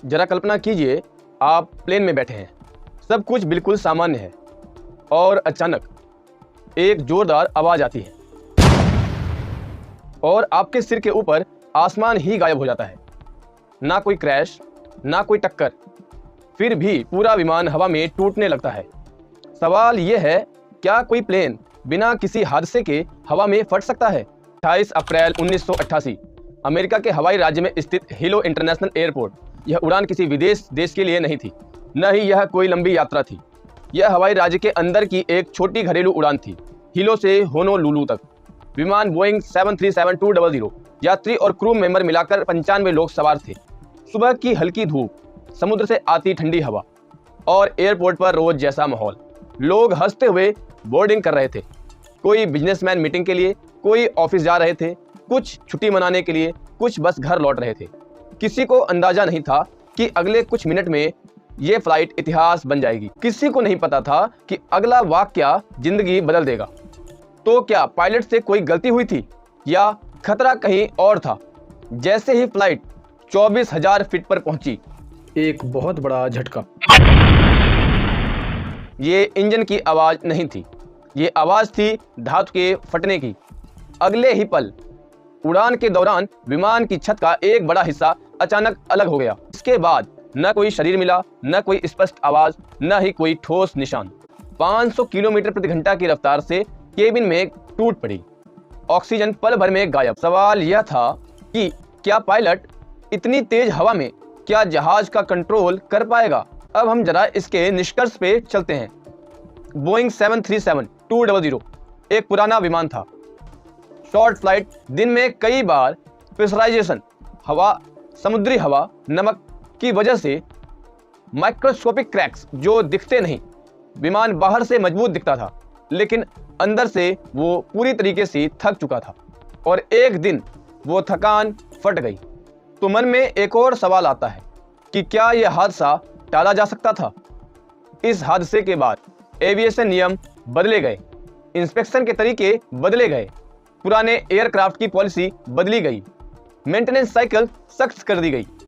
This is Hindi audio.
जरा कल्पना कीजिए, आप प्लेन में बैठे हैं, सब कुछ बिल्कुल सामान्य है और अचानक एक जोरदार आवाज आती है और आपके सिर के ऊपर आसमान ही गायब हो जाता है। ना कोई क्रैश, ना कोई टक्कर, फिर भी पूरा विमान हवा में टूटने लगता है। सवाल यह है, क्या कोई प्लेन बिना किसी हादसे के हवा में फट सकता है? 28 अप्रैल 1988 अमेरिका के हवाई राज्य में स्थित हिलो इंटरनेशनल एयरपोर्ट। यह उड़ान किसी विदेश देश के लिए नहीं थी, न ही यह कोई लंबी यात्रा थी। यह हवाई राज्य के अंदर की एक छोटी घरेलू उड़ान थी, हिलो से होनोलुलु तक। विमान बोइंग 737-200, यात्री और क्रू मेंबर मिलाकर 95 लोग सवार थे। सुबह की हल्की धूप, समुद्र से आती ठंडी हवा और एयरपोर्ट पर रोज जैसा माहौल। लोग हंसते हुए बोर्डिंग कर रहे थे। कोई बिजनेसमैन मीटिंग के लिए, कोई ऑफिस जा रहे थे, कुछ छुट्टी मनाने के लिए, कुछ बस घर लौट रहे थे। किसी को अंदाजा नहीं था कि अगले कुछ मिनट में ये फ्लाइट इतिहास बन जाएगी। किसी को नहीं पता था कि अगला वाकया जिंदगी बदल देगा। तो क्या पायलट से कोई गलती हुई थी या खतरा कहीं और था? जैसे ही फ्लाइट 24,000 फीट पर पहुंची, एक बहुत बड़ा झटका। ये इंजन की आवाज नहीं थी, ये आवाज थी धातु के फटने की। अगले ही पल उड़ान के दौरान विमान की छत का एक बड़ा हिस्सा अचानक अलग हो गया। इसके बाद न कोई शरीर मिला, न कोई स्पष्ट आवाज, न ही कोई ठोस निशान। 500 किलोमीटर प्रति घंटा की रफ्तार से केबिन में टूट पड़ी। ऑक्सीजन पल भर में गायब। सवाल यह था कि क्या पायलट इतनी तेज हवा में क्या जहाज का कंट्रोल कर पाएगा? अब हम जरा इसके निष्कर्ष पे चलते हैं। बोइंग 737-200 एक पुराना विमान था। शॉर्ट फ्लाइट, दिन में कई बार प्रेशराइजेशन, हवा, समुद्री हवा, नमक की वजह से माइक्रोस्कोपिक क्रैक्स जो दिखते नहीं। विमान बाहर से मजबूत दिखता था, लेकिन अंदर से वो पूरी तरीके से थक चुका था और एक दिन वो थकान फट गई। तो मन में एक और सवाल आता है कि क्या यह हादसा टाला जा सकता था? इस हादसे के बाद एविएशन नियम बदले गए, इंस्पेक्शन के तरीके बदले गए, पुराने एयरक्राफ्ट की पॉलिसी बदली गई, मेंटेनेंस साइकिल सख्त कर दी गई।